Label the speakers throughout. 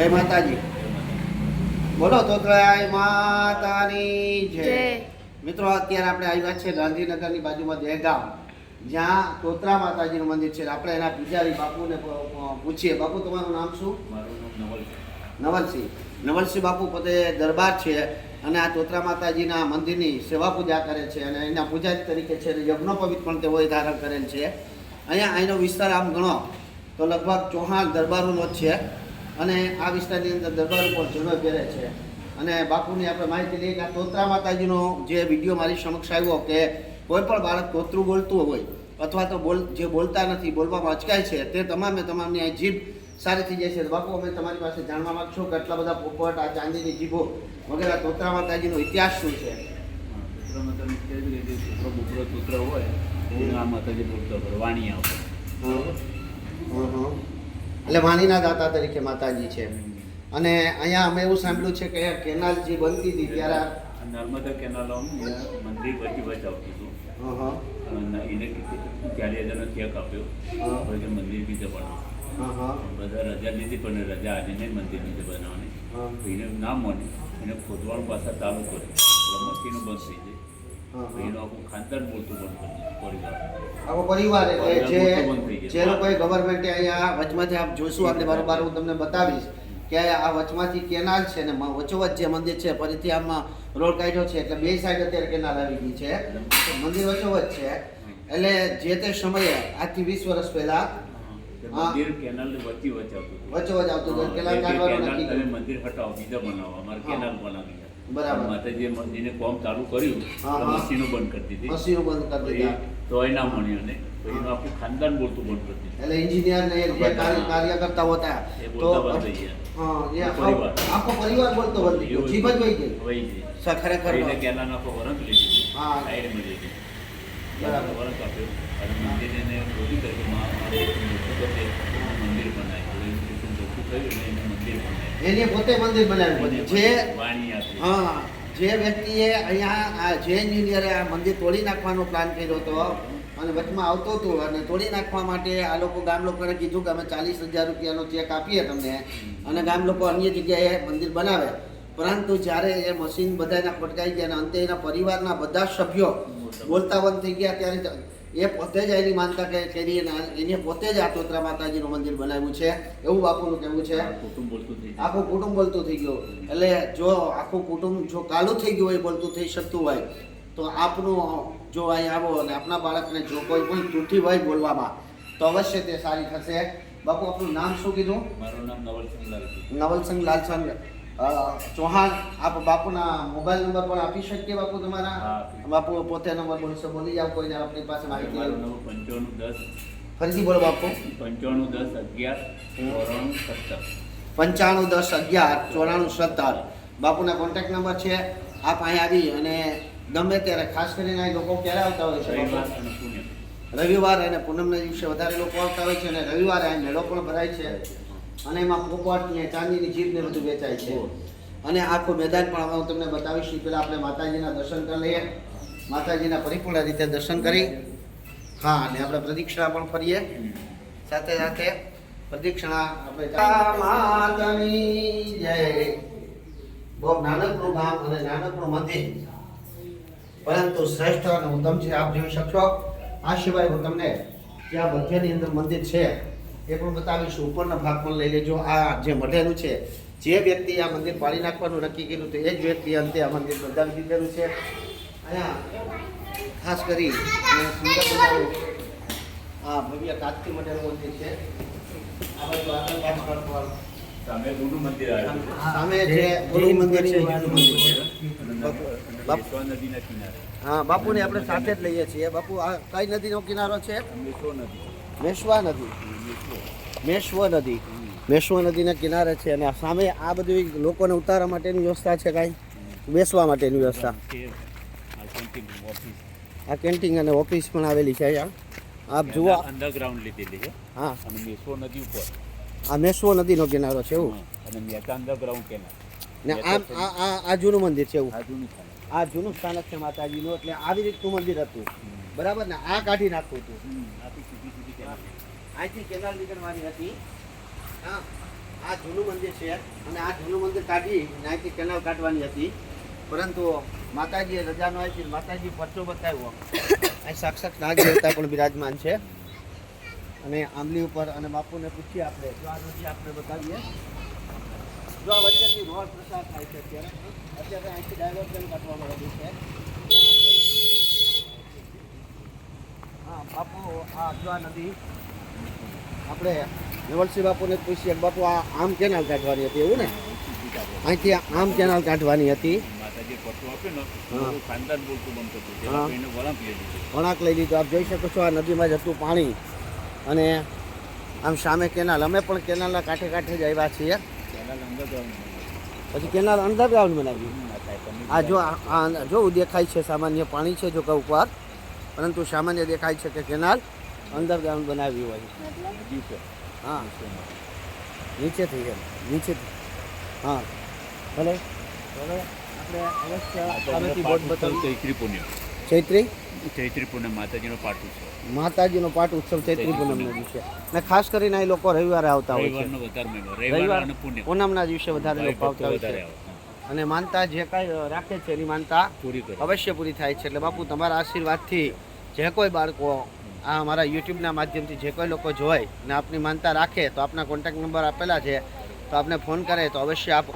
Speaker 1: જય માતાજી. બોલો તોતરાય માતાની જય. મિત્રો અત્યારે આપણે આવ્યા છે ગાંધીનગરની બાજુમાં દહેગામ, જ્યાં તોતરા માતાજીનું મંદિર છે. આપણે એના પૂજારી બાપુને પૂછીએ. બાપુ, તમારું નામ શું?
Speaker 2: મારું નામ
Speaker 1: નવલસિંહ. નવલસિંહ બાપુ પોતે દરબાર છે અને આ તોતરા માતાજીના મંદિરની સેવા પૂજા કરે છે અને એના પૂજારી તરીકે છે. યજ્ઞોપવિત પણ તેઓએ ધારણ કરેલ છે. અહીંયા અહીંનો વિસ્તાર આમ ગણો તો લગભગ ચૌહાણ દરબારોનો જ છે અને આ વિસ્તારની અંદર દરબારો પર જનો પહેરે છે. અને બાપુની આપણે માહિતી લઈએ કે આ તોતરા માતાજીનો જે વિડીયો મારી સમક્ષ આવ્યો કે કોઈ પણ બાળક તોતરું બોલતું હોય અથવા તો જે બોલતા નથી, બોલવામાં અચકાય છે, તે તમામની આ જીભ સારી થઈ જાય છે. બાપુ, અમે તમારી પાસે જાણવા માંગશો કે આટલા બધા પોપટ, આ ચાંદીની જીભો વગેરે તોતરા માતાજીનો ઇતિહાસ શું છે?
Speaker 2: તોતરો હોય આ માતાજી બોલતો વાણી આવતો.
Speaker 1: એટલે વાણીના દાતા તરીકે માતાજી છે. અને અહીંયા અમે એવું સાંભળ્યું છે કે કેનાલ જે બનતી હતી ત્યારે
Speaker 2: નર્મદા કેનાલ મંદિર વચ્ચે વચ આવતું હતું. એને 40,000નો ચેક આપ્યો પછી મંદિર બીજે બનાવો. બધા રજા લીધી પણ રજા આજે નહીં મંદિર બીજે બનાવવાની. એને ના માને એને ખોદવાનું પાછા ચાલુ કર્યું. મસ્તીનું બંધ થઈ જાય. એનું આખું ખાનદાન બોલતું બંધ કરી દીધું.
Speaker 1: આખો પરિવાર એટલે જે લોકોએ ગવર્મેન્ટે અહીંયા વચમાંથી આપ જોઈશું આપણે બરોબર હું તમને બતાવીશ કે આ વચમાંથી કેનાલ છે ને વચોવચ જે મંદિર છે ફરીથી આમાં રોડ કાઢ્યો છે એટલે બે સાઈડ અત્યારે કેનાલ આવી ગઈ છે. મંદિર વચોવચ છે એટલે જે તે સમયે આજથી 20 વર્ષ પહેલા
Speaker 2: મંદિર કેનાલ વચ્ચે વચ
Speaker 1: વચોવચ આવતું હતું. કેનાલ કાઢવાનું નક્કી કર્યું.
Speaker 2: મંદિર હટાવો બીજા બનાવો, અમારે કેનાલ બનાવી.
Speaker 1: બરાબર.
Speaker 2: માતાજીએ મંદિરને કામ ચાલુ કર્યું, મશીનો બંધ કરી દીધી.
Speaker 1: મશીનો બંધ કરી દીધા
Speaker 2: તો એના મણી અને એનું આખું ખાનદાન બોલતું બંધ કરી દીધું.
Speaker 1: એટલે એન્જિનિયર ને જે કાર્ય કરતા હતા
Speaker 2: એ
Speaker 1: તો
Speaker 2: બોલતા બંધ થઈ ગયા.
Speaker 1: આખો પરિવાર બોલતો બંધ થઈ ગયો. જીભ જ વહી ગઈ.
Speaker 2: વહી ગઈ.
Speaker 1: ખરેખર
Speaker 2: એને કેનાલ આખો વરંત લીધી.
Speaker 1: હા.
Speaker 2: સાઈડ મળી ગઈ.
Speaker 1: બરાબર.
Speaker 2: વરંત આપ્યો અને મંદિર એને બોલી કર્યું મારે મંદિર બનાવ્યું. એવું રીતનું જોખું થયું ને એને મંદિર બનાવ્યું.
Speaker 1: એને પોતે મંદિર બનાવ્યું. જે
Speaker 2: વાણી આપી.
Speaker 1: હા, જે વ્યક્તિએ અહીંયા જે એન્જિનિયરે આ મંદિર તોડી નાખવાનો પ્લાન કર્યો હતો અને વચમાં આવતો હતો અને તોડી નાખવા માટે આ લોકો ગામ લોકોને કીધું કે અમે 40,000 રૂપિયાનો ચેક આપીએ તમને અને ગામ લોકો અન્ય જગ્યાએ મંદિર બનાવે. પરંતુ જ્યારે એ મશીન બધાના પટકાઈ ગયા અને અંતે એના પરિવારના બધા સભ્યો બોલતા બંધ થઈ ગયા ત્યારે એ પોતે જ એની માનતા કરી એને પોતે જ આ તોતરા માતાજીનું મંદિર બનાવ્યું છે એવું બાપુનું કહેવું છે. આખું કુટુંબ બોલતું થઈ ગયું. એટલે જો આખું કુટુંબ જો કાલું થઈ ગયું હોય, બોલતું થઈ શકતું હોય તો આપનું જો અહીં આવો અને આપના બાળકને જો કોઈ પણ તૂટી હોય બોલવામાં તો અવશ્ય તે સારી થશે. બાપુ, આપનું નામ શું કીધું?
Speaker 2: મારું નામ નવલસિંહ લાલસિંહ.
Speaker 1: નવલસિંહ લાલચંદ ચૌહાણ. આપ બાપુના મોબાઈલ નંબર પણ આપી શકીએ બાપુ તમારા? બાપુ પોતે નંબર બોલશો, બોલી જાવ કોઈને આપણી પાસે માહિતી.
Speaker 2: મારું નંબર 9510.
Speaker 1: ફરીથી બોલો બાપુ.
Speaker 2: 951011
Speaker 1: બાપુના કોન્ટેક્ટ નંબર છે. આપ અહીં આવી અને ગમે ત્યારે, ખાસ કરીને અહીં લોકો ક્યારે આવતા હોય છે? રવિવાર અને પૂનમના દિવસે વધારે લોકો આવતા હોય છે અને રવિવારે અહીં મેળો પણ ભરાય છે અને એમાં પોપટ ને ચાંદીની જીભ ને બધું વેચાય છે અને આખું મેદાન પણ હું તમને બતાવીશ. પહેલાં આપણે માતાજીના દર્શન કરી લઈએ. માતાજીના પરિપૂર્ણ રીતે દર્શન કરી હા અને આપણે પ્રદક્ષિણા પણ ફરીએ. સાથે સાથે પ્રદક્ષિણા આપણે માતાની જય. બહુ નાનકડું ગામ અને નાનકડું મંદિર પરંતુ શ્રેષ્ઠ અને ઉત્તમ છે. આપ જોઈ શકશો. આ સિવાય હું તમને જ્યાં મધ્યની અંદર મંદિર છે એ પણ બતાવીશું. ઉપરના ભાગ પણ લઈ લેજો. આ જે મઢેલું છે, જે વ્યક્તિ આ મંદિર પાડી નાખવાનું નક્કી કર્યું તો એ જ વ્યક્તિ અંતે આ મંદિર બંધાવી દીધેલું છે. અહીંયા ખાસ કરી સુંદર મજાનું આ ભવ્ય કાચથી મઢેલું મંદિર છે. આ બાજુ આગળ પાછળ પણ
Speaker 2: સામે જૂનું મંદિર આવ્યું.
Speaker 1: સામે જે જૂનું મંદિર છે, જૂનું મંદિર છે.
Speaker 2: મેશ્વા નદીના કિનારે.
Speaker 1: હા, બાપુને આપણે સાથે જ લઈએ છીએ. બાપુ, આ કઈ નદીનો કિનારો છે?
Speaker 2: મેશ્વા નદી.
Speaker 1: મેશ્વ નદી. મેશ્વ નદીના કિનારે છે અને સામે આ બધી લોકોને ઉતારવા માટેની વ્યવસ્થા છે, કાંઈ બેસવા માટેની વ્યવસ્થા. આ કેન્ટીન અને ઓફિસ પણ આવેલી છે અહીંયા. આપ જુઓ,
Speaker 2: અંડરગ્રાઉન્ડ લીધેલી છે.
Speaker 1: હા,
Speaker 2: અને મેશ્વો નદી ઉપર.
Speaker 1: આ મેશ્વ નદીનો કિનારો છે એવું.
Speaker 2: અને મહેતા અંડરગ્રાઉન્ડ કેનાલ.
Speaker 1: ને આ જૂનું મંદિર છે એવું.
Speaker 2: આ જૂનું સ્થાન.
Speaker 1: આ જૂનું સ્થાનક છે માતાજીનું. એટલે આવી રીતનું મંદિર હતું, બરાબર ને? આ કાઢી નાખવું હતું.
Speaker 2: આથી સીધી કેનાલ.
Speaker 1: અહીંથી કેનાલ નીકળવાની હતી. હા, આ જૂનું મંદિર છે અને આ જૂનું મંદિર કાઢી ત્યાંથી કેનાલ કાઢવાની હતી, પરંતુ માતાજીએ રજા ન આપી. માતાજી પરચો બતાવ્યો. અહીં સાક્ષાત નાગ દેવતા પણ બિરાજમાન છે અને આંબલી ઉપર. અને બાપુને પૂછીએ આપણે, જો આ નદી આપણે બતાવીએ, જો આ વચ્ચેથી રોડ પ્રસાર થાય છે અત્યારે અહીંથી ડાયવર્ઝન કાઢવામાં આવ્યું છે. હા બાપુ, આ જો આ નદી આપણે નવલસિંહ બાપુને પૂછીએ, બાપુ આ આમ કેનાલ કાઢવાની હતી એવું ને? અહીંથી આમ કેનાલ કાઢવાની હતી.
Speaker 2: માતાજી પટ્ટો આપ્યો ને તો ખાનદાન બોલતું બનતું હતું, તેના કોઈને વળાંક લઈ લીધું.
Speaker 1: વળાંક લઈ લીધું. આપ જોઈ શકો છો આ નદીમાં જતું પાણી અને આમ સામે કેનાલ. અમે પણ કેનાલના કાંઠે કાંઠે જ આવ્યા છીએ. પછી કેનાલ અંડરગ્રાઉન્ડ બનાવ્યું. આ જો આ જો દેખાય છે સામાન્ય પાણી છે જો કહું પર, પરંતુ સામાન્ય દેખાય છે કે કેનાલ અંડરગ્રાઉન્ડ બનાવ્યું હોય. હા નીચેથી છે, નીચેથી. હા ભલે ભલે આપણે અવશ્ય સામેથી બોર્ડ બતાવ્યું.
Speaker 2: ચૈત્રી પૂનમ માતાજીનો પાઠ ઉત્સવ.
Speaker 1: માતાજીનો પાઠ ઉત્સવ ચૈત્રી પૂનમના દિવસે. અને ખાસ કરીને એ લોકો રવિવારે આવતા હોય છે. રવિવાર પૂનમના દિવસે વધારે લોકો આવતા હોય છે. અને માનતા જે કાંઈ રાખે છે એની માનતા અવશ્ય પૂરી થાય છે. એટલે બાપુ તમારા આશીર્વાદથી જે કોઈ બાળકો આ અમારા યુટ્યુબના માધ્યમથી જે કોઈ લોકો જોઈ ને આપની માનતા રાખે તો આપના કોન્ટેક્ટ નંબર આપેલા છે, તો આપને ફોન કરે તો અવશ્ય આપ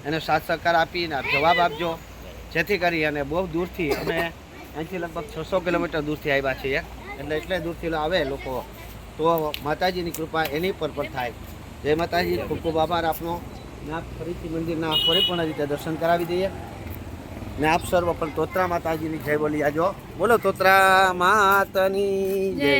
Speaker 1: એને સાથ સહકાર આપીને આપ જવાબ આપજો, જેથી કરી અને બહુ દૂરથી અમે અહીંથી લગભગ 600 કિલોમીટર દૂરથી આવ્યા છીએ. એટલે દૂરથી આવે લોકો તો માતાજીની કૃપા એની પર પણ થાય. જય માતાજી, ખૂબ ખૂબ આભાર આપનો. ને આપ ફરીથી મંદિરના પરિપૂર્ણ રીતે દર્શન કરાવી દઈએ. ને આપ સર્વ પણ તોત્રા માતાજીની જય બોલી આજો. બોલો તોત્રા માતાની જય.